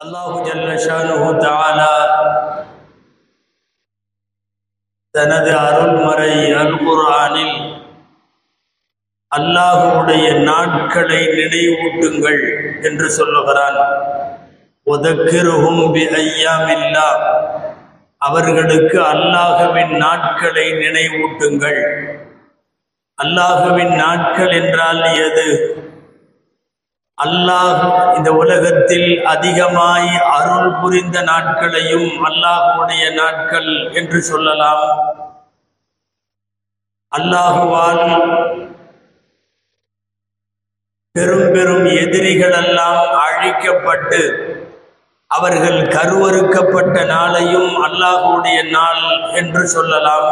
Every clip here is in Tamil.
அல்லாஹு ஜல்ல ஷானுஹு தஆலா தனது அருள்மறை அல் குர்ஆனில் அல்லாஹ்வுடைய நாட்களை நினைவூட்டுங்கள் என்று சொல்லுகிறான். வதக்கிருஹும் பிஅய்யாமில்லாஹ், அவர்களுக்கு அல்லாஹ்வின் நாட்களை நினைவூட்டுங்கள். அல்லாஹ்வின் நாட்கள் என்றால் எது? அல்லாஹ் இந்த உலகத்தில் அதிகமாய் அருள் புரிந்த நாட்களையும் அல்லாஹ்வுடைய நாட்கள் என்று சொல்லலாம். அல்லாஹுவால் பெரும் பெரும் எதிரிகளெல்லாம் அழிக்கப்பட்டு அவர்கள் கருவறுக்கப்பட்ட நாளையும் அல்லாஹ்வுடைய நாள் என்று சொல்லலாம்.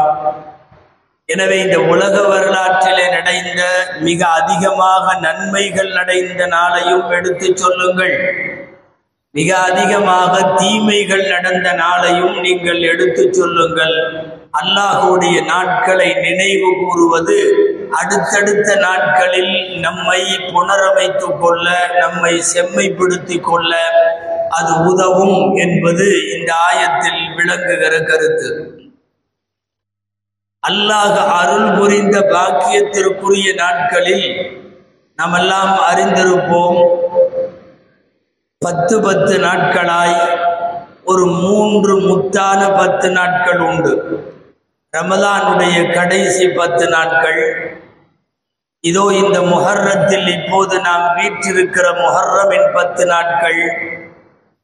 எனவே இந்த உலக வரலாற்றிலே நடந்த மிக அதிகமாக நன்மைகள் நடந்த நாளையும் எடுத்து சொல்லுங்கள், மிக அதிகமாக தீமைகள் நடந்த நாளையும் நீங்கள் எடுத்து சொல்லுங்கள். அல்லாஹ்வுடைய நாட்களை நினைவு கூறுவது அடுத்தடுத்த நாட்களில் நம்மை புனரமைத்துக் கொள்ள, நம்மை செம்மைப்படுத்திக் கொள்ள அது உதவும் என்பது இந்த ஆயத்தில் விளங்குகிற கருத்து. அல்லாஹ் அருள் புரிந்த பாக்கியத்திற்குரிய நாட்களில் நாமெல்லாம் அறிந்திருப்போம். 10 நாட்களாய் ஒரு 3 முத்தான 10 நாட்கள் உண்டு. ரமலானுடைய கடைசி 10 நாட்கள், இதோ இந்த முஹர்ரத்தில் இப்போது நாம் வீற்றிருக்கிற முஹர்ரமின் 10 நாட்கள்,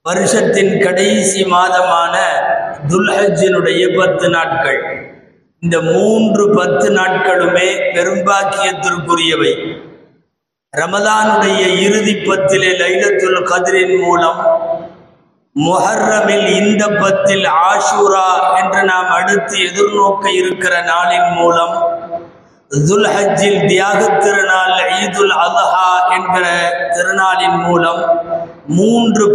வருஷத்தின் கடைசி மாதமான துல்ஹஜ்ஜினுடைய 10 நாட்கள். இந்த 10 நாட்களுமே பெரும்பாக்கியத்திற்குரியவை. ரமலானுடைய இறுதி 10 லைலத்துல் கத்ரின் மூலம், முஹர்ரமில் இந்த 10 ஆஷூரா என்று நாம் அடுத்து எதிர்நோக்க இருக்கிற நாளின் மூலம், துல்ஹஜ்ஜில் தியாக திருநாள் ஈதுல் அத்ஹா என்கிற திருநாளின் மூலம்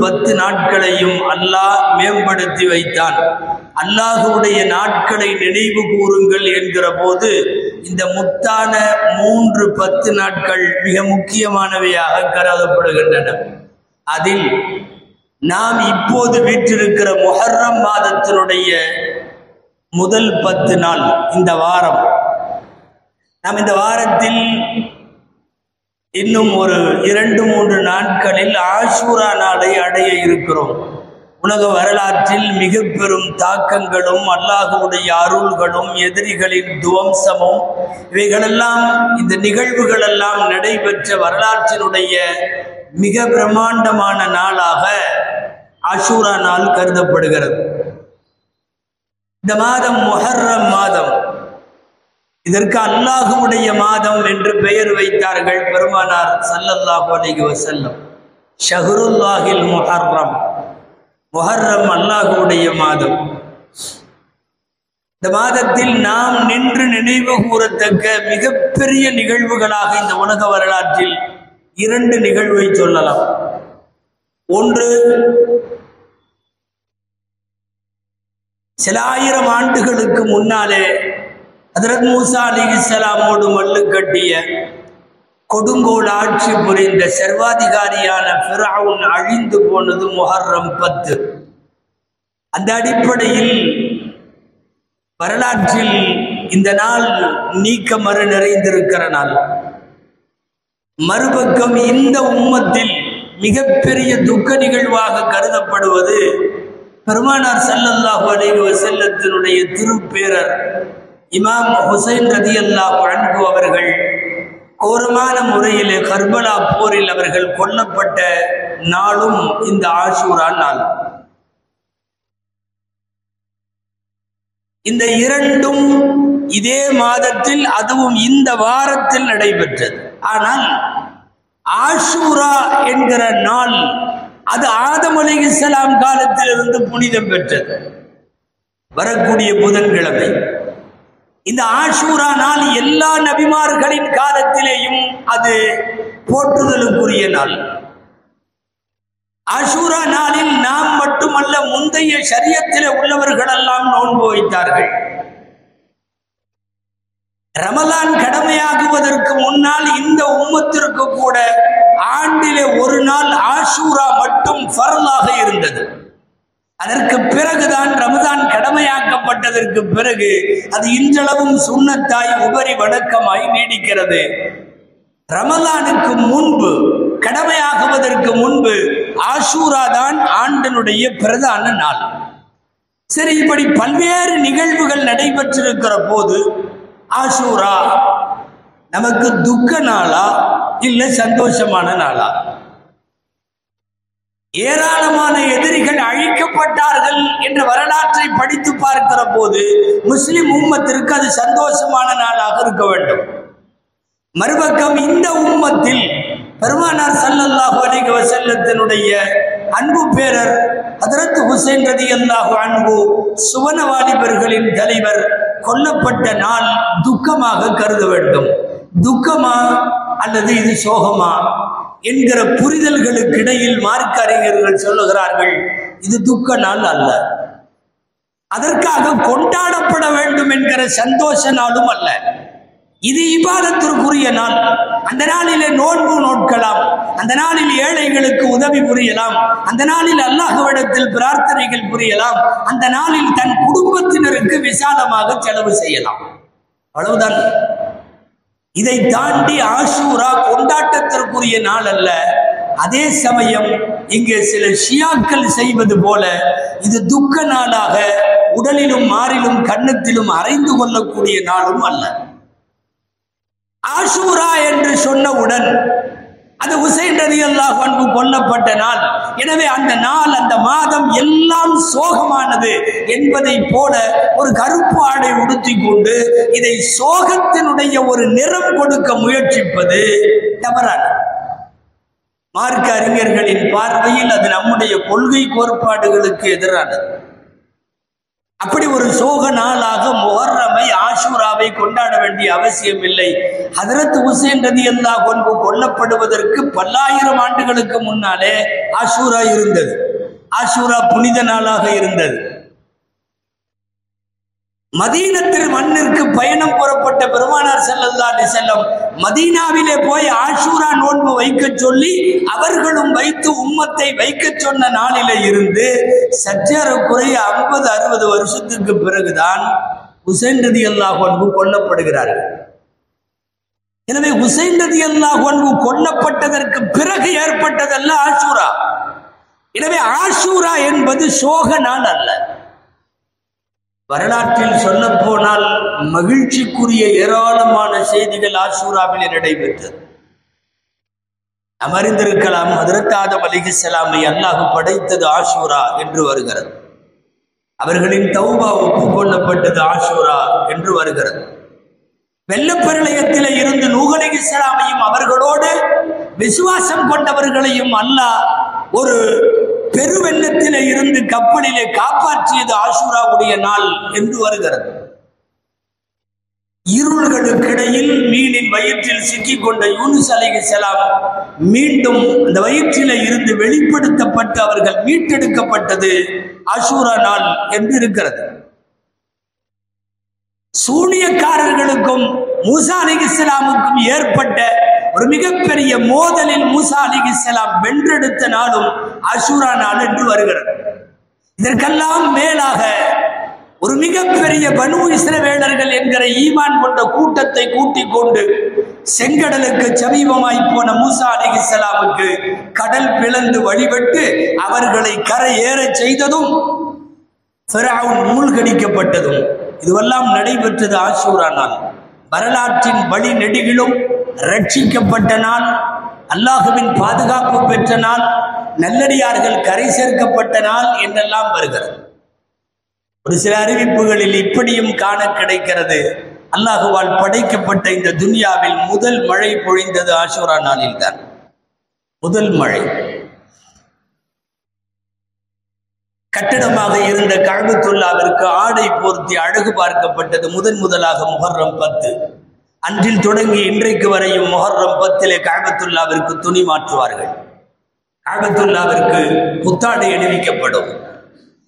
10 நாட்களையும் அல்லாஹ் மேம்படுத்தி வைத்தான். அல்லாஹ்வுடைய நாட்களை நினைவு கூறுங்கள் என்கிற போது இந்த முத்தான 10 நாட்கள் மிக முக்கியமானவையாக கருதப்படுகின்றன. அதில் நாம் இப்போது வீற்றிருக்கிற முஹர்ரம் மாதத்தினுடைய முதல் 10 நாள், இந்த வாரம், நாம் இந்த வாரத்தில் இன்னும் ஒரு 2-3 நாட்களில் ஆஷூரா நாளை அடைய இருக்கிறோம். உலக வரலாற்றில் மிக பெரும் தாக்கங்களும் அல்லாஹ்வுடைய அருள்களும் எதிரிகளின் துவம்சமும் இவைகளெல்லாம், இந்த நிகழ்வுகளெல்லாம் நடைபெற்ற வரலாற்றினுடைய மிக பிரம்மாண்டமான நாளாக ஆஷூரா நாள் கருதப்படுகிறது. இந்த மாதம் முஹர்ரம் மாதம். இதற்கு அல்லாஹ்வுடைய மாதம் என்று பெயர் வைத்தார்கள் பெருமானார் ஸல்லல்லாஹு அலைஹி வஸல்லம். ஷஹ்ருல்லாஹில் முஹர்ரம், முஹர்ரம் அல்லாஹ்வுடைய மாதம். இந்த மாதத்தில் நாம் நின்று நினைவு கூறத்தக்க மிகப்பெரிய நிகழ்வுகளாக இந்த உலக வரலாற்றில் 2 நிகழ்வை சொல்லலாம். ஒன்று, சில ஆயிரம் ஆண்டுகளுக்கு முன்னாலே ஹஜ்ரத் மூசா அலைஹிஸ்ஸலாமோடு மல்லு கட்டிய, கொடுங்கோல் ஆட்சி புரிந்த சர்வாதிகாரியான ஃபிரௌன் அழிந்து போனது முஹர்ரம் 10. அந்த அடிப்படையில் வரலாற்றில் இந்த நாள் நீக்கமறு நிறைந்திருக்கிற நாள். மறுபக்கம் இந்த உம்மத்தில் மிகப்பெரிய துக்க நிகழ்வாக கருதப்படுவது பெருமானார் ஸல்லல்லாஹு அலைஹி வஸல்லத்தினுடைய திருப்பேரர் இமாம் ஹுசைன் ரலியல்லாஹு அன்ஹு அவர்கள் கோரமான முறையிலே கர்பலா போரில் அவர்கள் கொல்லப்பட்ட நாளும் இந்த ஆஷூரா நாள். இந்த 2ம் இதே மாதத்தில், அதுவும் இந்த வாரத்தில் நடைபெற்றது. ஆனால் ஆஷூரா என்கிற நாள் அது ஆதம் அலைஹிஸ்ஸலாம் காலத்திலிருந்து புனிதம் பெற்றது. வரக்கூடிய புதன்கிழமை இந்த ஆஷூரா நாள் எல்லா நபிமார்களின் காலத்திலேயும் அது போற்றுதலுக்குரிய நாள். ஆஷூரா நாளில் நாம் மட்டுமல்ல, முந்தைய ஷரியத்திலே உள்ளவர்களெல்லாம் நோன்பு வைத்தார்கள். ரமலான் கடமையாகுவதற்கு முன்னால் இந்த உம்மத்திற்கு கூட ஆண்டிலே ஒரு நாள் ஆஷூரா மட்டும் ஃபர்லாக இருந்தது. அதற்கு பிறகுதான் ரமதான் கடமையாக்கப்பட்டதற்கு பிறகு அது இன்றளவும் சுன்னத்தாய் உபரி வணக்கமாய் நீடிக்கிறது. ரமலானுக்கு முன்பு, கடமையாகுவதற்கு முன்பு ஆஷூரா தான் ஆண்டனுடைய பிரதான நாள். சரி, இப்படி பல்வேறு நிகழ்வுகள் நடைபெற்றிருக்கிற போது ஆஷூரா நமக்கு துக்க நாளா இல்லை சந்தோஷமான நாளா? ஏராளமான எதிரிகள் அழிக்கப்பட்டார்கள் என்ற வரலாற்றை படித்து பார்க்கிற போது முஸ்லிம் உம்மத்திற்கு அது சந்தோஷமான நாளாக இருக்க வேண்டும். மறுபக்கம் இந்த உம்மத்தில் பெருமானார் ஸல்லல்லாஹு அலைஹி வஸல்லத்தினுடைய அன்பு பேரர் ஹஜ்ரத் ஹுசைன் ரலியல்லாஹு அன்ஹு சுவன வாலிபர்களின் தலைவர் கொல்லப்பட்ட நாள் துக்கமாக கருத வேண்டும். துக்கமா அல்லது இது சோகமா என்கிற புரிதல்களுக்கு இடையில் மார்க்க அறிஞர்கள் சொல்லுகிறார்கள், இது துக்க நாள் அல்ல, அதற்காக கொண்டாடப்பட வேண்டும் என்கிற சந்தோஷ நாளும் அல்ல. இது இபாதத்திற்குரிய நாள். அந்த நாளிலே நோன்பு நோட்கலாம், அந்த நாளில் ஏழைகளுக்கு உதவி புரியலாம், அந்த நாளில் அல்லாஹ்விடத்தில் பிரார்த்தனைகள் புரியலாம், அந்த நாளில் தன் குடும்பத்தினருக்கு விசாலமாக செலவு செய்யலாம். அவ்வளவுதான். இதை தாண்டி ஆஷூரா கொண்டாட்டத்திற்குரிய நாள் அல்ல. அதே சமயம் இங்கே சில ஷியாக்கள் செய்வது போல இது துக்க நாளாக உடலிலும் மாறிலும் கன்னத்திலும் அறைந்து கொள்ளக்கூடிய நாளும் அல்ல. ஆஷூரா என்று சொன்னவுடன் அது ஹுசைன் ரலியல்லாஹு அன்ஹு கொல்லப்பட்ட நாள். எனவே அந்த நாள், அந்த மாதம் எல்லாம் சோகமானது என்பதை போல ஒரு கருப்பு ஆடை உடுத்திக் கொண்டு இதை சோகத்தினுடைய ஒரு நிறம் கொடுக்க முயற்சிப்பது தவறானது. மார்க்க அறிஞர்களின் பார்வையில் அது நம்முடைய கொள்கை கோட்பாடுகளுக்கு எதிரானது. அப்படி ஒரு சோக நாளாக முஹர்ரமை, ஆஷூராவை கொண்டாட வேண்டிய அவசியம் இல்லை. ஹஜ்ரத் ஹுசைன் ரலியல்லாஹு அன்ஹு கொல்லப்படுவதற்கு பல்லாயிரம் ஆண்டுகளுக்கு முன்னாலே ஆஷூரா இருந்தது. ஆஷூரா புனித நாளாக இருந்தது. மதீனத்தில் மண்ணிற்கு பயணம் புறப்பட்ட பெருமானார் ஸல்லல்லாஹு அலைஹி வஸல்லம் மதீனாவிலே போய் ஆஷூரா நோன்பு வைக்க சொல்லி அவர்களும் வைத்து உம்மத்தை வைக்க சொன்ன நாளிலே இருந்து சற்றேறக்குறைய 50-60 வருஷத்துக்கு பிறகுதான் ஹுசைன் ரலியல்லாஹு அன்ஹு கொல்லப்படுகிறார்கள். எனவே ஹுசைன் ரலியல்லாஹு அன்ஹு கொல்லப்பட்டதற்கு பிறகு ஏற்பட்டதல்ல ஆஷூரா. எனவே ஆஷூரா என்பது சோக நாள் அல்ல. வரலாற்றில் சொல்ல போனால் மகிழ்ச்சிக்குரிய ஏராளமான செய்திகள் ஆஷூராவில் நடைபெற்றது. அமர்ந்திருக்கலாம், ஹஜ்ரத் ஆதம் அலைஹிஸ்ஸலாமை அல்லாஹ் படைத்தது ஆஷூரா என்று வருகிறது. அவர்களின் தௌபா ஒப்புக்கொள்ளப்பட்டது ஆஷூரா என்று வருகிறது. வெள்ளப்பெருளையத்திலே இருந்து நூஹ் அலைஹிஸ்ஸலாமையும் அவர்களோடு விசுவாசம் கொண்டவர்களையும் அல்லாஹ் ஒரு பெருவெள்ளத்திலே இருந்து கப்பலிலே காப்பாற்றியது ஆஷூராவுடைய நாள் என்று வருகிறது. இருள்களுக்கிடையில் மீனின் வயிற்றில் சிக்கிக் கொண்ட யூனுஸ் அலைஹிஸ்ஸலாம் மீண்டும் அந்த வயிற்றிலே இருந்து வெளிப்படுத்தப்பட்டு அவர்கள் மீட்டெடுக்கப்பட்டது ஆஷூரா நாள் என்று இருக்கிறது. சூனியக்காரர்களுக்கும் மூசா அலைஹிஸ்ஸலாமுக்கும் ஏற்பட்ட ஒரு மிகப்பெரிய மோதலில் மூசா அலைஹிஸ்ஸலாம் வென்றெடுத்த நாளும் ஆஷூரா நாள் என்று வருகிறது. இதற்கெல்லாம் மேலாக ஒரு மிகப்பெரிய பனு இஸ்ரவேலர்கள் என்கிற ஈமான் கொண்ட கூட்டத்தை கூட்டிக் கொண்டு செங்கடலுக்கு சமீபமாய் போன மூசா அலைஹிஸ்ஸலாமுக்கு கடல் பிளந்து வழிபட்டு அவர்களை கரை ஏற செய்ததும் ஃபிரௌன் மூழ்கடிக்கப்பட்டதும் இதுவெல்லாம் நடைபெற்றது ஆஷூரா நாள். வரலாற்றின் வழி நெடுகிலும் ரட்சிக்கப்பட்ட நாள், அல்லாஹுவின் பாதுகாப்பு பெற்ற நாள், நல்லடியார்கள் கரை சேர்க்கப்பட்ட நாள் என்றெல்லாம் வருகிறது. ஒரு சில அறிவிப்புகளில் இப்படியும் காண கிடைக்கிறது, அல்லாஹுவால் படைக்கப்பட்ட இந்த துன்யாவில் முதல் மழை பொழிந்தது ஆஷூரா நாளில் தான். முதல் மழை. கட்டிடமாக இருந்த கஅபத்துல்லாவிற்கு ஆடை போர்த்தி அழகு பார்க்கப்பட்டது முதலாக முஹர்ரம் 10. அன்றில் தொடங்கி இன்றைக்கு வரையும் முஹர்ரம் 10 கஅபத்துல்லாவிற்கு துணி மாற்றுவார்கள். கஅபத்துல்லாவிற்கு புத்தாடை அணிவிக்கப்படும்.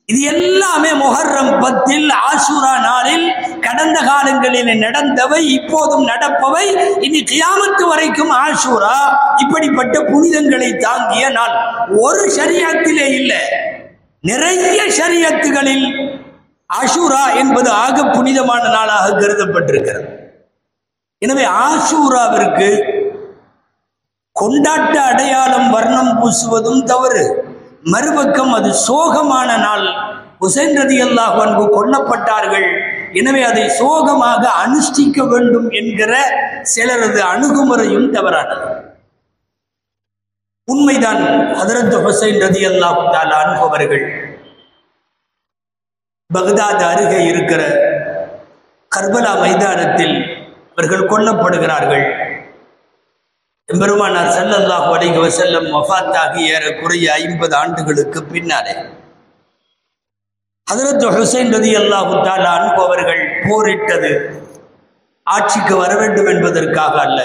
இது எல்லாமே முஹர்ரம் 10 ஆஷூரா நாளில் கடந்த காலங்களில் நடந்தவை, இப்போதும் நடப்பவை, இனி கியாமத்து வரைக்கும் ஆஷூரா இப்படிப்பட்ட புனிதங்களை தாங்கிய நாள். ஒரு ஷரியத்திலே இல்லை, நிறைய ஷரியத்துகளில் ஆஷூரா என்பது ஆக புனிதமான நாளாக கருதப்பட்டிருக்கிறது. எனவே ஆஷூராவிற்கு கொண்டாட்ட அடையாளம் வர்ணம் பூசுவதும் தவறு. மறுபக்கம் அது சோகமான நாள். ஹுசைன் ரலியல்லாஹு அன்ஹு கொல்லப்பட்டார்கள், எனவே அதை சோகமாக அனுஷ்டிக்க வேண்டும் என்கிற சிலரது அணுகுமுறையும் தவறானது. உண்மைதான், ஹஜ்ரத் ஹுசைன் ரலியல்லாஹு தஆலா அன்ஹு அவர்கள் பக்தாத் அருகே இருக்கிற கர்பலா மைதானத்தில் அவர்கள் கொல்லப்படுகிறார்கள். எம்பெருமானார் ஸல்லல்லாஹு அலைஹி வஸல்லம் வஃபாத்தாகி ஏறக்குறைய 50 ஆண்டுகளுக்கு பின்னாலே ஹஜ்ரத் ஹுசைன் ரலியல்லாஹு தஆலா அன்ஹு அவர்கள் போரிட்டது ஆட்சிக்கு வர வேண்டும் என்பதற்காக அல்ல,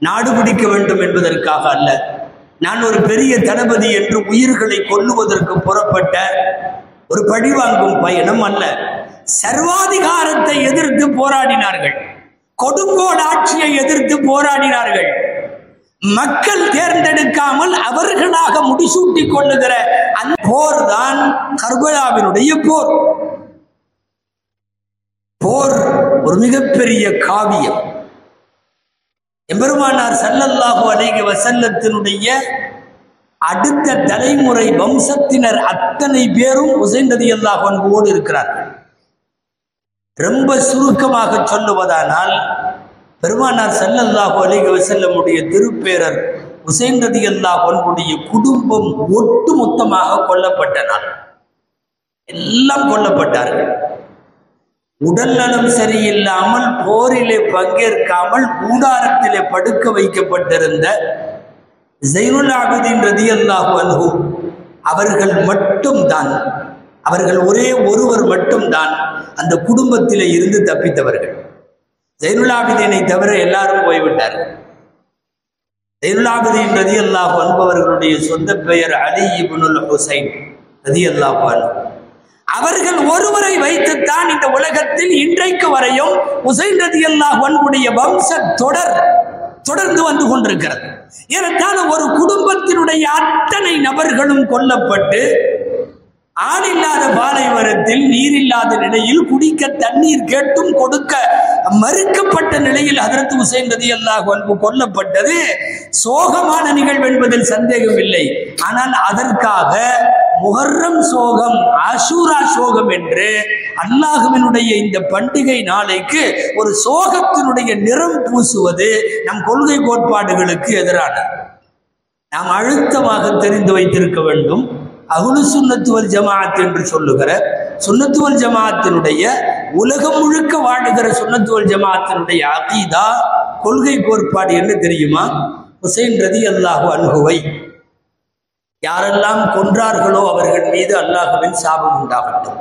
நாடு பிடிக்க வேண்டும் என்பதற்காக அல்ல, நான் ஒரு பெரிய தளபதி என்று உயிர்களை கொல்லுவதற்கு புறப்பட்ட ஒரு பழிவாங்கும் பயணம் அல்ல. சர்வாதிகாரத்தை எதிர்த்து போராடினார்கள், கொடுங்கோல் ஆட்சியை எதிர்த்து போராடினார்கள். மக்கள் தேர்ந்தெடுக்காமல் அவர்களாக முடிசூட்டிக் கொள்ளுகிற அந்த போர் தான் கர்பலாவினுடைய போர். போர் ஒரு மிகப்பெரிய காவியம். எம்பெருமானார் ஸல்லல்லாஹு அலைஹி வஸல்லத்தினுடைய அடுத்த தலைமுறை வம்சத்தினர் அத்தனை பேரும் ஹுசைன் ரலியல்லாஹு அன்ஹுவோடு இருக்கிறார்கள். ரொம்ப சுருக்கமாக சொல்லுவதானால், பெருமானார் ஸல்லல்லாஹு அலைஹி வஸல்லமுடைய திருப்பேரர் ஹுசைன் ரலியல்லாஹு அன்ஹுடைய குடும்பம் ஒட்டு மொத்தமாக கொல்லப்பட்ட நாள். எல்லாம் கொல்லப்பட்டார்கள். உடல் நலம் சரியில்லாமல் போரிலே பங்கேற்காமல் கூடாரத்திலே படுக்க வைக்கப்பட்டிருந்த ஸைனுல் ஆபிதீன் ரலியல்லாஹு அன்ஹு அவர்கள் மட்டும்தான், அவர்கள் ஒரே ஒருவர் மட்டும்தான் அந்த குடும்பத்திலே இருந்து தப்பித்தவர்கள். ஸைனுல் ஆபிதீனை தவிர எல்லாரும் போய்விட்டார்கள். ஸைனுல் ஆபிதீன் ரலியல்லாஹு அன்ஹு அவர்களுடைய சொந்த பெயர் அலி இப்னுல் ஹுசைன் ரலியல்லாஹு அன்ஹு. அவர்கள் ஒருவரை வைத்துத்தான் இந்த உலகத்தில் இன்றைக்கு வரையும் ஹுசைன் ரலியல்லாஹு அன்ஹுடைய வம்ச தொடர்ந்து வந்து கொண்டிருக்கிறது. ஏனென்றால் ஒரு குடும்பத்தினுடைய அத்தனை நபர்களும் கொல்லப்பட்டு ஆளில்லாத பாலைவனத்தில் நீரில்லாத நிலையில் குடிக்க தண்ணீர் கேட்டும் கொடுக்க மறுக்கப்பட்ட நிலையில் ஹஜ்ரத் ஹுசைன் ரலியல்லாஹு அன்ஹு கொல்லப்பட்டது சோகமான நிகழ்வு என்பதில் சந்தேகம் இல்லை. ஆனால் அதற்காக முஹர்ரம் சோகம், ஆஷூரா சோகம் என்று அல்லாஹ்வினுடைய இந்த பண்டிகை நாளைக்கு ஒரு சோகத்தினுடைய நிறம் பூசுவது நம் கொள்கை கோட்பாடுகளுக்கு எதிரானது. நாம் அழுத்தமாக தெரிந்து வைத்திருக்க வேண்டும். அஹ்லு சுன்னத் வல் ஜமாஅத் என்று சொல்லுகிற சுன்னத் வல் ஜமாஅத்தினுடைய உலகம் முழுக்க வாழுகிற சுன்னத் வல் ஜமாஅத்தினுடைய அகீதா கொள்கை கோட்பாடு என்ன தெரியுமா? ஹுசைன் ரலியல்லாஹு அன்ஹுவை யாரெல்லாம் கொன்றார்களோ அவர்கள் மீது அல்லாஹ்வின் சாபம் உண்டாகட்டும்.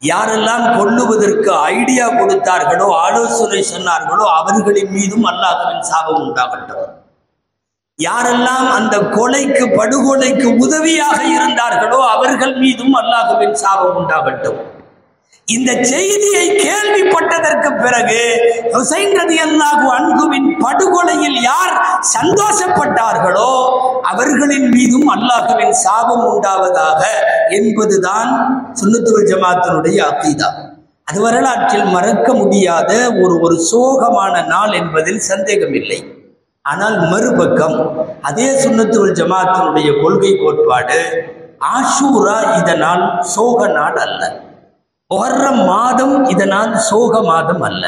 யாரெல்லாம் கொல்லுவதற்கு ஐடியா கொடுத்தார்களோ, ஆலோசனை சொன்னார்களோ அவர்களின் மீதும் அல்லாஹ்வின் சாபம் உண்டாகட்டும். யாரெல்லாம் அந்த கொலைக்கு, படுகொலைக்கு உதவியாக இருந்தார்களோ அவர்கள் மீதும் அல்லாஹ்வின் சாபம் உண்டாகட்டும். இந்த செய்தியை கேள்விப்பட்டதற்கு பிறகு ஹுசைன் ரலியல்லாஹு அன்ஹுவின் படுகொலையில் யார் சந்தோஷப்பட்டார்களோ அவர்களின் மீதும் அல்லாஹ்வின் சாபம் உண்டாவதாக என்பதுதான் சுன்னத் வல் ஜமாஅத்தினுடைய அகீதா. அது வரலாற்றில் மறக்க முடியாத ஒரு சோகமான நாள் என்பதில் சந்தேகம் இல்லை. ஆனால் மறுபக்கம் அதே சுன்னத் வல் ஜமாஅத்தினுடைய கொள்கை கோட்பாடு ஆஷூரா இதனால் சோக நாள் அல்ல, முஹர்ரம் மாதம் இதனால் சோக மாதம் அல்ல.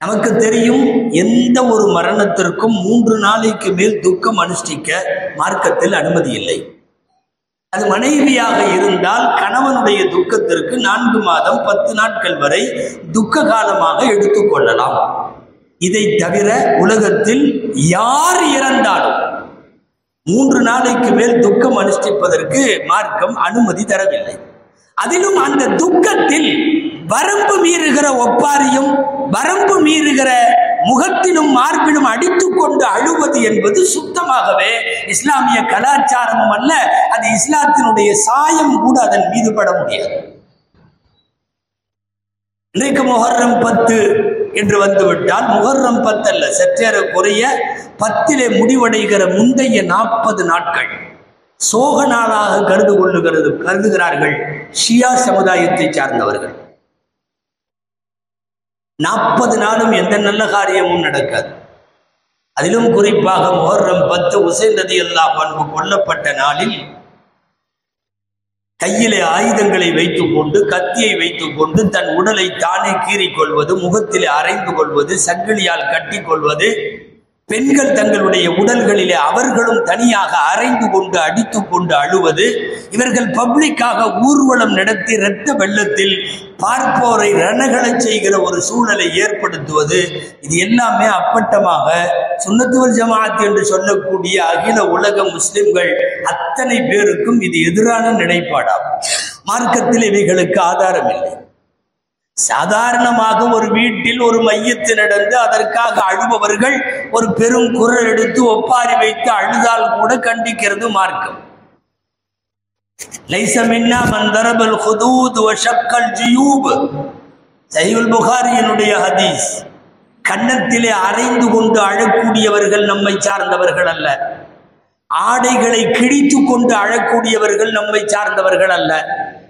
நமக்கு தெரியும், எந்த ஒரு மரணத்திற்கும் 3 நாளைக்கு மேல் துக்கம் அனுஷ்டிக்க மார்க்கத்தில் அனுமதி இல்லை. அது மனைவியாக இருந்தால் கணவனுடைய துக்கத்திற்கு 4 மாதம் 10 நாட்கள் வரை துக்க காலமாக எடுத்துக்கொள்ளலாம். இதை தவிர உலகத்தில் யார் இறந்தாலும் 3 நாளைக்கு மேல் துக்கம் அனுஷ்டிப்பதற்கு மார்க்கம் அனுமதி தரவில்லை. அதிலும் அந்த துக்கத்தில் வரம்பு மீறுகிற ஒப்பாரியும் வரம்பு மீறுகிற முகத்திலும் மார்பிலும் அடித்துக்கொண்டு அழுவது என்பது சுத்தமாகவே இஸ்லாமிய கலாச்சாரமும் அல்ல. அது இஸ்லாத்தினுடைய சாயம் கூட அதன் மீது பட முடியாது. இன்றைக்கு முஹர்ரம் 10 என்று வந்துவிட்டால் முஹர்ரம் 10 அல்ல, சற்றேறக்குறைய 10 முடிவடைகிற முந்தைய 40 நாட்கள் சோக நாளாக கருதுகிறார்கள் ஷியா சமுதாயத்தை சார்ந்தவர்கள். 40 நாளும் எந்த நல்ல காரியமும் நடக்காது. அதிலும் குறிப்பாக முஹர்ரம் 10 உசைன் ரலியல்லாஹு அன்ஹு கொல்லப்பட்ட நாளில் கையிலே ஆயுதங்களை வைத்துக் கொண்டு, கத்தியை வைத்துக் கொண்டு தன் உடலை தானே கீறிக்கொள்வது, முகத்திலே அரைந்து கொள்வது, சங்கிலியால் கட்டி கொள்வது, பெண்கள் தங்களுடைய உடல்களிலே அவர்களும் தனியாக அரைந்து கொண்டு அடித்து கொண்டு அழுவது, இவர்கள் பப்ளிக்காக ஊர்வலம் நடத்தி இரத்த வெள்ளத்தில் பார்ப்போரை ரணகளச் செய்கிற ஒரு சூழலை ஏற்படுத்துவது, இது எல்லாமே அப்பட்டமாக சுன்னத்து வல் ஜமாஅத் என்று சொல்லக்கூடிய அகில உலக முஸ்லிம்கள் அத்தனை பேருக்கும் இது எதிரான நிலைப்பாடாகும். மார்க்கத்தில் இவைகளுக்கு ஆதாரம் இல்லை. சாதாரணமாக ஒரு வீட்டில் ஒரு மையத்து நடந்து அதற்காக அழுபவர்கள் ஒரு பெரும் குரல் எடுத்து ஒப்பாரி வைத்து அழுதால் கூட கண்டிக்கிறது மார்க்கம். லைஸ மின்னா மன் தரபல் ஹுதூத் வ ஷக்கல் ஜுயூப், சஹீஹுல் புகாரியினுடைய ஹதீஸ். கன்னத்திலே அரைந்து கொண்டு அழக்கூடியவர்கள் நம்மை சார்ந்தவர்கள் அல்ல, ஆடைகளை கிழித்து கொண்டு அழக்கூடியவர்கள் நம்மை சார்ந்தவர்கள் அல்ல.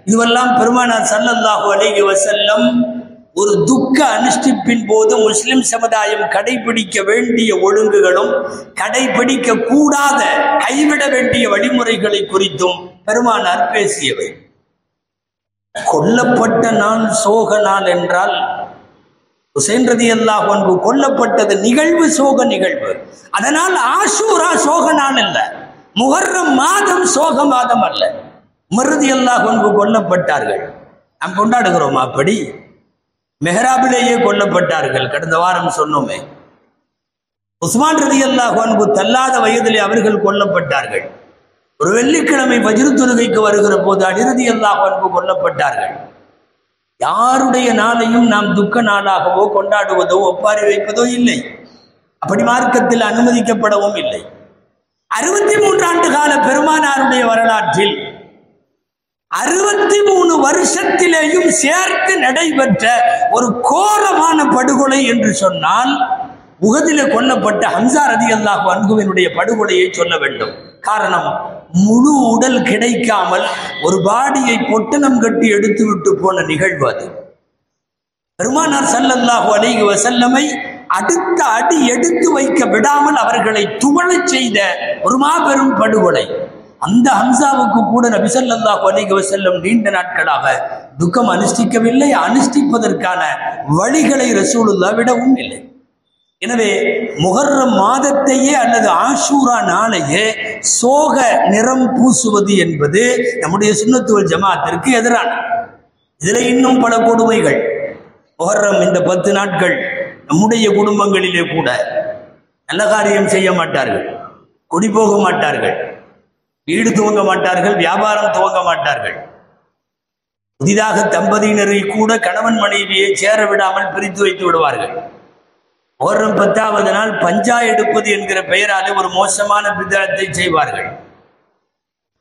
இதுவெல்லாம் பெருமானார் ஸல்லல்லாஹு அலைஹி வஸல்லம் ஒரு துக்க அனுஷ்டிப்பின் போது முஸ்லிம் சமுதாயம் கடைபிடிக்க வேண்டிய ஒழுங்குகளும் கடைபிடிக்க கூடாத கைவிட வேண்டிய வழிமுறைகளை குறித்தும் பெருமானார் பேசியவை. கொல்லப்பட்ட நாள் சோக நாள் என்றால் உசைன் ரலியல்லாஹு அன்ஹு கொல்லப்பட்டது நிகழ்வு சோக நிகழ்வு. அதனால் ஆஷூரா சோக நாள் அல்ல, முஹர்ரம் மாதம் சோக மாதம் அல்ல. உமர் ரலியல்லாஹு அன்ஹு கொல்லப்பட்டார்கள், நாம் கொண்டாடுகிறோம். அப்படி மெஹராபிலேயே கொல்லப்பட்டார்கள். கடந்த வாரம் சொன்னோமே. உஸ்மான் ரலியல்லாஹு அன்ஹு தள்ளாத வயதிலே அவர்கள் கொல்லப்பட்டார்கள். ஒரு வெள்ளிக்கிழமை ஃபஜ்ர் தொழுகைக்கு வருகிற போது அலி ரலியல்லாஹு அன்ஹு கொல்லப்பட்டார்கள். யாருடைய நாளையும் நாம் துக்க நாளாகவோ கொண்டாடுவதோ ஒப்பாரி வைப்பதோ இல்லை. அப்படி மார்க்கத்தில் அனுமதிக்கப்படவும் இல்லை. 63 ஆண்டு கால பெருமானாருடைய வரலாற்றில் 63 வருஷத்திலேயும் சேர்த்து நடைபெற்ற ஒரு கோரமான படுகொலை என்று சொன்னால் உஹதிலே கொல்லப்பட்ட ஹம்சா ரலியல்லாஹு அன்ஹுவினுடைய படுகொலையை சொல்ல வேண்டும். காரணம், முழு உடல் கிடைக்காமல் ஒரு பாடியை பொட்டணம் கட்டி எடுத்துவிட்டு போன நிகழ்வு அது. பெருமானார் ஸல்லல்லாஹு அலைஹி வஸல்லமை அடுத்த அடி எடுத்து வைக்க விடாமல் அவர்களை துவளச் செய்த ஒரு மாபெரும் படுகொலை. அந்த ஹம்சாவுக்கு கூட நபி ஸல்லல்லாஹு அலைஹி வஸல்லம் நீண்ட நாட்களாக துக்கம் அனுஷ்டிக்கவில்லை. அனுஷ்டிப்பதற்கான வழிகளை ரசூலுல்லாஹ் விடவும் இல்லை. எனவே முஹர்ரம் மாதத்தையே அல்லது ஆஷூரா நாளையே சோக நிறம் பூசுவது என்பது நம்முடைய சுன்னத்து வல் ஜமாஅத்திற்கு எதிரான. இதில் இன்னும் பல கொடுமைகள். முஹர்ரம் இந்த 10 நாட்கள் நம்முடைய குடும்பங்களிலே கூட நல்ல காரியம் செய்ய மாட்டார்கள், குடி போக மாட்டார்கள், வீடு துவங்க மாட்டார்கள், வியாபாரம் துவங்க மாட்டார்கள். புதிதாக தம்பதியினரை கூட கணவன் மனைவியை சேர விடாமல் பிரித்து வைத்து விடுவார்கள். முஹர்ரம் 10வது நாள் பஞ்சா எடுப்பது என்கிற பெயராலே ஒரு மோசமான பிதஅத்தை செய்வார்கள்.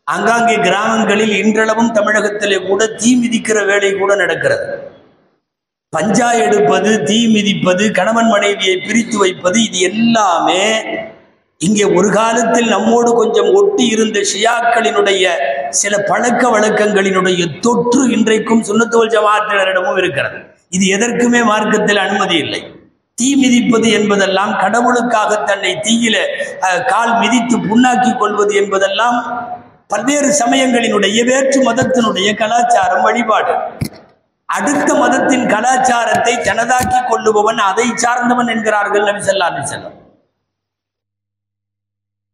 ஆங்காங்கே கிராமங்களில் இன்றளவும் தமிழகத்திலே கூட தீ மிதிக்கிற வேலை கூட நடக்கிறது. பஞ்சா எடுப்பது, தீ மிதிப்பது, கணவன் மனைவியை பிரித்து வைப்பது, இது எல்லாமே இங்கே ஒரு காலத்தில் நம்மோடு கொஞ்சம் ஒட்டி இருந்த ஷியாக்களினுடைய சில பழக்க வழக்கங்களினுடைய தொற்று இன்றைக்கும் சுன்னத்து வல் ஜமாஅத்தினரிடமும் இருக்கிறது. இது எதற்குமே மார்க்கத்தில் அனுமதி இல்லை. தீ மிதிப்பது என்பதெல்லாம், கடவுளுக்காக தன்னை தீயில கால் மிதித்து புண்ணாக்கி கொள்வது என்பதெல்லாம் பல்வேறு சமயங்களினுடைய வேற்று மதத்தினுடைய கலாச்சாரம், வழிபாடு. அடுத்த மதத்தின் கலாச்சாரத்தை தனதாக்கி கொள்ளுபவன் அதை சார்ந்தவன் என்கிறார்கள் நபி ஸல்லல்லாஹு அலைஹி வஸல்லம்.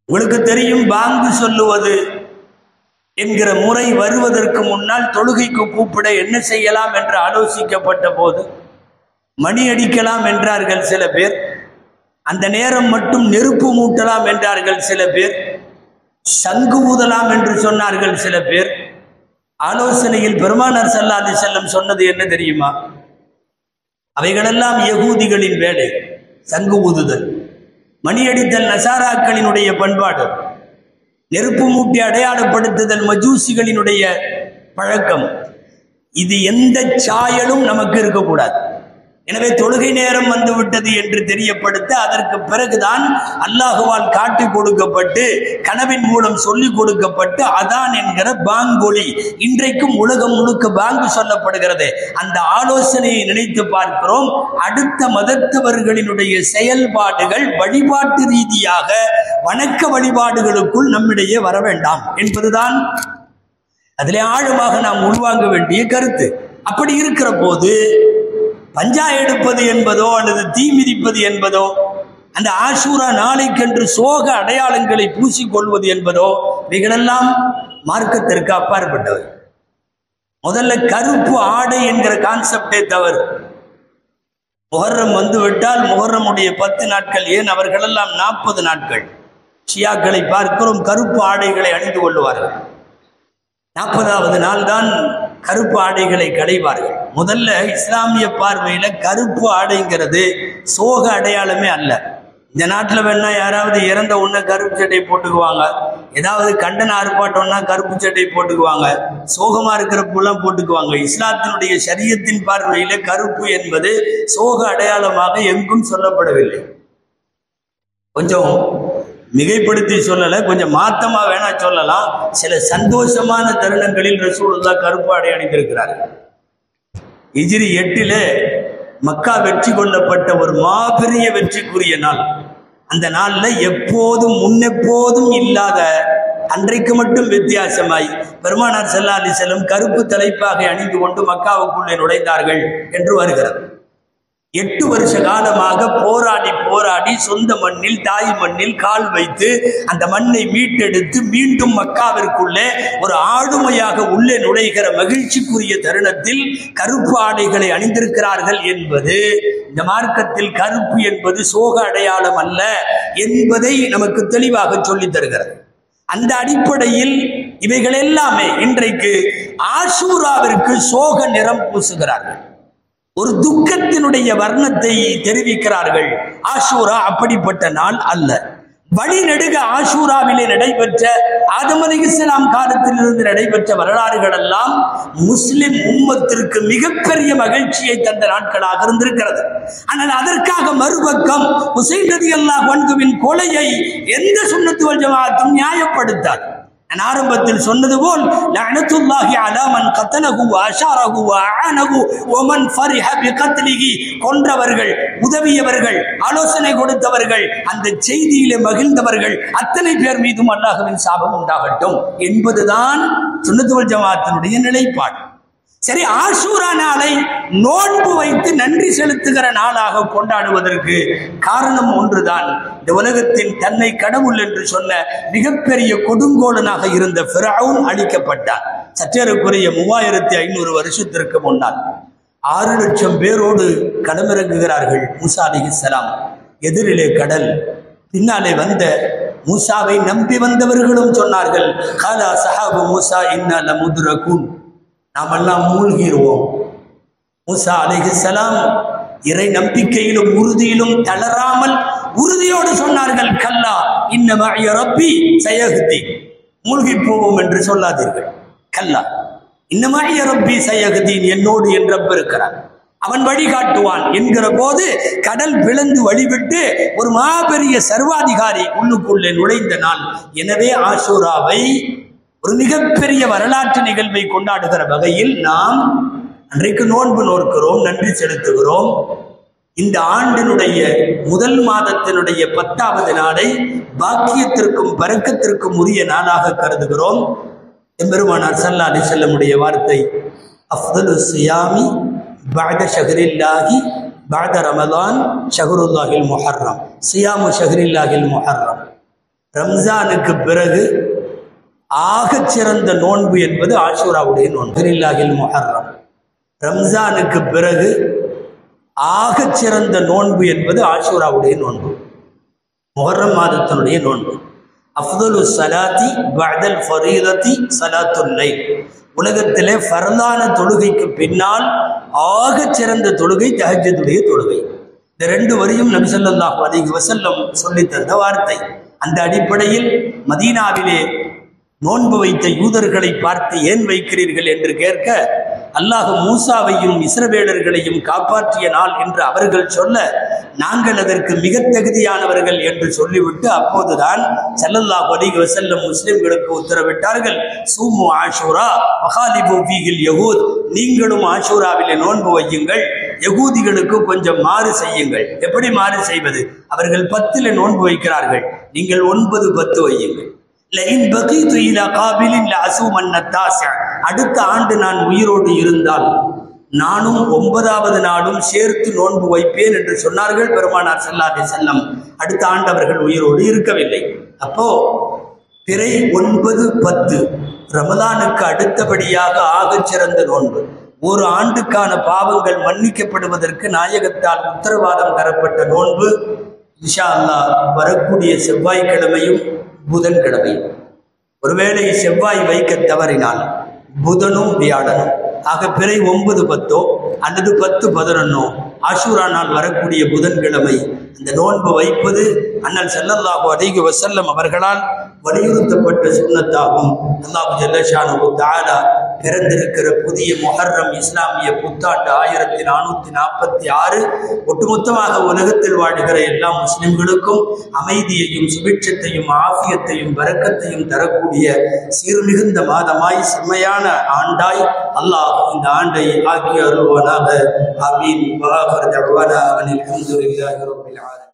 உங்களுக்கு தெரியும், பாங்கு சொல்லுவது என்கிற முறை வருவதற்கு முன்னால் தொழுகைக்கு கூப்பிட என்ன செய்யலாம் என்று ஆலோசிக்கப்பட்ட போது மணி அடிக்கலாம் என்றார்கள் சில பேர், அந்த நேரம் மட்டும் நெருப்பு மூட்டலாம் என்றார்கள் சில பேர், சங்கு ஊதலாம் என்று சொன்னார்கள் சில பேர். ஆலோசனையில் பெருமானார் ஸல்லல்லாஹு அலைஹி வஸல்லம் சொன்னது என்ன தெரியுமா? அவைகளெல்லாம் யகூதிகளின் வேலை. சங்கு ஊதுதல், மணி அடித்தல் நசாராக்களினுடைய பண்பாடு, நெருப்பு மூட்டி அடையாளப்படுத்துதல் மஜூசிகளினுடைய பழக்கம். இது எந்த சாயலும் நமக்கு இருக்கக்கூடாது. எனவே தொழுகை நேரம் வந்து விட்டது என்று தெரியப்படுத்த அதற்கு பிறகுதான் அல்லாஹுவால் காட்டி கொடுக்கப்பட்டு கனவின் மூலம் சொல்லிக் கொடுக்கப்பட்டு அதான் என்கிற பாங்கொலி இன்றைக்கும் உலகம் முழுக்க பாங்கு சொல்லப்படுகிறது. அந்த ஆலோசனையை நினைத்து பார்க்கிறோம். அடுத்த மதத்தவர்களினுடைய செயல்பாடுகள் வழிபாட்டு ரீதியாக வணக்க வழிபாடுகளுக்குள் நம்மிடையே வர வேண்டாம் என்பதுதான் அதிலே ஆழமாக நாம் உள்வாங்க வேண்டிய கருத்து. அப்படி இருக்கிற போது பஞ்சா எடுப்பது என்பதோ அல்லது தீ மிதிப்பது என்பதோ அந்த ஆஷூரா நாளைக்கென்று சோக அடையாளங்களை பூசிக்கொள்வது என்பதோ இவைகளெல்லாம் மார்க்கத்திற்கு அப்பாற்பட்டவை. முதல்ல கருப்பு ஆடை என்கிற கான்செப்டே தவறு. முஹர்ரம் வந்துவிட்டால் முஹர்ரமுடைய 10 நாட்கள், ஏன் அவர்களெல்லாம் 40 நாட்கள் ஷியாக்களை பார்க்கிறோம் கருப்பு ஆடைகளை அணிந்து கொள்ளுவார்கள். 40வது நாள் தான் கருப்பு ஆடைகளை களைவார்கள். முதல்ல இஸ்லாமிய பார்வையில கருப்பு ஆடைங்கிறது சோக அடையாளமே அல்ல. இந்த நாட்டில் வேணா யாராவது இறந்த உடனே கருப்பு சட்டை போட்டுக்குவாங்க, ஏதாவது கண்டன ஆர்ப்பாட்டம்னா கருப்பு சட்டை போட்டுக்குவாங்க, சோகமா இருக்கிறப்பெல்லாம் போட்டுக்குவாங்க. இஸ்லாத்தினுடைய ஷரியத்தின் பார்வையில கருப்பு என்பது சோக அடையாளமாக எங்கும் சொல்லப்படவில்லை. கொஞ்சம் மிகைப்படுத்தி சொல்லலை, கொஞ்சம் மாத்தமா வேணா சொல்லலாம். சில சந்தோஷமான தருணங்களில் ரசூலுல்லாஹ் கருப்பு ஆடை அணிந்திருக்கிறார்கள். ஹிஜ்ரி 8 மக்கா வெற்றி கொள்ளப்பட்ட ஒரு மாபெரிய வெற்றிக்குரிய நாள். அந்த நாள்ல எப்போதும் முன்னெப்போதும் இல்லாத, அன்றைக்கு மட்டும் வித்தியாசமாய் பெருமானார் ஸல்லல்லாஹு அலைஹி வஸல்லம் கருப்பு தலைப்பாகை அணிந்து கொண்டு மக்காவுக்குள்ளே நுழைந்தார்கள் என்று வருகிறது. 8 வருஷ காலமாக போராடி போராடி சொந்த மண்ணில் தாய் மண்ணில் கால் வைத்து அந்த மண்ணை மீட்டெடுத்து மீண்டும் மக்காவிற்குள்ளே ஒரு ஆளுமையாக உள்ளே நுழைகிற மகிழ்ச்சிக்குரிய தருணத்தில் கருப்பு ஆடைகளை அணிந்திருக்கிறார்கள் என்பது இந்த மார்க்கத்தில் கருப்பு என்பது சோக அடையாளம் அல்ல என்பதை நமக்கு தெளிவாக சொல்லித் தருகிறது. அந்த அடிப்படையில் இவைகள் எல்லாமே இன்றைக்கு ஆஷூராவிற்கு சோக நிறம் பூசுகிறார்கள், ஒரு துக்கத்தினுடைய வர்ணத்தை தெரிவிக்கிறார்கள். ஆஷூரா அப்படிப்பட்ட நாள் அல்ல. வழிநெடுக ஆஷூராவிலே நடைபெற்ற ஆதம் அலைஹிஸ்ஸலாம் காலத்திலிருந்து நடைபெற்ற வரலாறுகள் எல்லாம் முஸ்லிம் உம்மத்திற்கு மிகப்பெரிய மகிழ்ச்சியை தந்த நாட்களாக இருந்திருக்கிறது. ஆனால் அதற்காக மறுபக்கம் ஹுசைன் ரலியல்லாஹு அன்ஹுவின் கொலையை எந்த சுன்னத்து வல் ஜமாஅத்தும் நியாயப்படுத்தாது. நான் ஆரம்பத்தில் சொன்னது போல் லஅனத்துல்லாஹி அலா மன் கத்தலஹு வ அஷாரஹு வ ஆனஹு வ மன் ஃபரிஹ பிகத்லிஹி, கொன்றவர்கள், உதவியவர்கள், ஆலோசனை கொடுத்தவர்கள், அந்த செய்தியிலே மகிழ்ந்தவர்கள் அத்தனை பேர் மீதும் அல்லாஹ்வின் சாபம் உண்டாகட்டும் என்பதுதான் சுன்னத்து வல் ஜமாஅத்தினுடைய நிலைப்பாடு. சரி, ஆஷூரா நாளை நோன்பு வைத்து நன்றி செலுத்துகிற நாளாக கொண்டாடுவதற்கு காரணம் ஒன்றுதான். இந்த உலகத்தின் தன்னை கடவுள் என்று சொன்ன மிகப்பெரிய கொடுங்கோலனாக இருந்த ஃபிரௌன் அழிக்கப்பட்டார். சற்றேறக்குறைய 3500 வருஷத்திற்கு முன்னால் 6 லட்சம் பேரோடு களமிறங்குகிறார்கள் மூசா அலைஹிஸ்ஸலாம். எதிரிலே கடல், பின்னாலே வந்த மூசாவை நம்பி வந்தவர்களும் சொன்னார்கள், காலா சஹாபு மூசா இன்னா லமுத்ரகூன், நாமெல்லாம் மூழ்கிடுவோம். மூசா அலைஹிஸ்ஸலாம் இறை நம்பிக்கையிலும் உறுதியிலும் தளராமல் உறுதியோடு சொன்னார்கள், கல்லா இன்ன மஅய ரப்பி சயஹ்தி, மூழ்கி போவோம் என்று சொல்லாதீர்கள். கல்லா இன்ன மஅய ரப்பி சயஹ்தீன், என்னோடு என் ரப் இருக்கிறான், அவன் வழிகாட்டுவான் என்கிற போது கடல் பிளந்து வழிவிட்டு ஒரு மாபெரிய சர்வாதிகாரி உள்ளுக்குள்ளே நுழைந்த நாள். எனவே ஆஷூராவை ஒரு மிகப்பெரிய வரலாற்று நிகழ்வை கொண்டாடுகிற வகையில் நாம் அன்றைக்கு நோன்பு நோக்கிறோம், நன்றி செலுத்துகிறோம். இந்த ஆண்டினுடைய முதல் மாதத்தினுடைய 10வது நாளை பாக்கியத்திற்கும் பரக்கத்திற்கும் உரிய நாளாக கருதுகிறோம். எம்பெருமானார் ஸல்லல்லாஹு அலைஹி வஸல்லமுடைய வார்த்தை, அஃதலு ஸியாமி பஅத ஷஹ்ரில்லாஹி பஅத ரமலான் ஷஹ்ருல்லாஹில் முஹர்ரம், ஸியாமு ஷஹ்ரில்லாஹில் முஹர்ரம், ரம்ஜானுக்கு பிறகு ஆகச் சிறந்த நோன்பு என்பது ஆஷூராவுடைய நோன்பு. ஷஹ்ரில்லாஹில் முஹர்ரம், ரம்ஜானுக்கு பிறகு ஆகச் சிறந்த நோன்பு என்பது ஆஷூராவுடைய நோன்பு, முஹர்ரம் மாதத்தினுடைய நோன்பு. அஃதலு ஸலாத்தி பஅதல் ஃபரீதத்தி ஸலாத்துல் லைல், உலகத்திலே ஃபர்லான தொழுகைக்கு பின்னால் ஆகச் சிறந்த தொழுகை தஹஜ்ஜுடைய தொழுகை. இந்த 2 வரியும் நபி ஸல்லல்லாஹு அலைஹி வஸல்லம் சொல்லி தந்த வார்த்தை. அந்த அடிப்படையில் மதீனாவிலே நோன்பு வைத்த யூதர்களை பார்த்து ஏன் வைக்கிறீர்கள் என்று கேட்க, அல்லாஹ் மூசாவையும் இஸ்ரவேலர்களையும் காப்பாற்றிய நாள் என்று அவர்கள் சொல்ல நாங்கள் அதற்கு மிக தகுதியானவர்கள் என்று சொல்லிவிட்டு அப்போதுதான் ஸல்லல்லாஹு அலைஹி வஸல்லம் முஸ்லிம்களுக்கு உத்தரவிட்டார்கள், சூமு ஆஷூரா வகாலிபு ஃபீஹில் யஹூத், நீங்களும் ஆஷூராவிலே நோன்பு வையுங்கள், யகூதிகளுக்கு கொஞ்சம் மாறு செய்யுங்கள். எப்படி மாறு செய்வது? அவர்கள் 10 நோன்பு வைக்கிறார்கள், நீங்கள் 9 10 வையுங்கள். அடுத்த ஆண்டு நான் உயிரோடு இருந்தால் நானும் 9வது நாளும் சேர்த்து நோன்பு வைப்பேன் என்று சொன்னார்கள் பெருமானார் ஸல்லல்லாஹு அலைஹி வஸல்லம். அடுத்த ஆண்டு அவர்கள் உயிரோடு இருக்கவில்லை. அப்போ பிறை 9 10 ரமலானுக்கு அடுத்தபடியாக ஆகச் சிறந்த நோன்பு. ஒரு ஆண்டுக்கான பாவங்கள் மன்னிக்கப்படுவதற்கு நாயகத்தால் உத்தரவாதம் தரப்பட்ட நோன்பு இன்ஷா அல்லாஹ் வரக்கூடிய செவ்வாய்க்கிழமையும் புதன்கிழமையும். ஒருவேளை செவ்வாய் வைக்க தவறினால் புதனும் வியாழனும் ஆக பிறை 9 10 அல்லது 10 11 ஆஷூரா நாள் வரக்கூடிய புதன்கிழமை அந்த நோன்பு வைப்பது அண்ணல் ஸல்லல்லாஹு அலைஹி வஸல்லம் அவர்களால் வலியுறுத்தப்பட்ட சுன்னத்தாகும். அல்லாஹ் ஜல்ல ஷானுஹு தஆலா பிறந்திருக்கிற புதிய முஹர்ரம் இஸ்லாமிய புத்தாண்டு 1446 ஒட்டுமொத்தமாக உலகத்தில் வாழ்கிற எல்லா முஸ்லிம்களுக்கும் அமைதியையும் சுபிட்சத்தையும் ஆஃபியத்தையும் பரக்கத்தையும் தரக்கூடிய சீர்மிகுந்த மாதமாய் செம்மையான ஆண்டாய் அல்லாஹ் இந்த ஆண்டை ஆக்கி அருள்வானாக. ஆமீன். வஆகிரு தஅவானா அனில் ஹம்துலில்லாஹி ரப்பில் ஆலமீன்.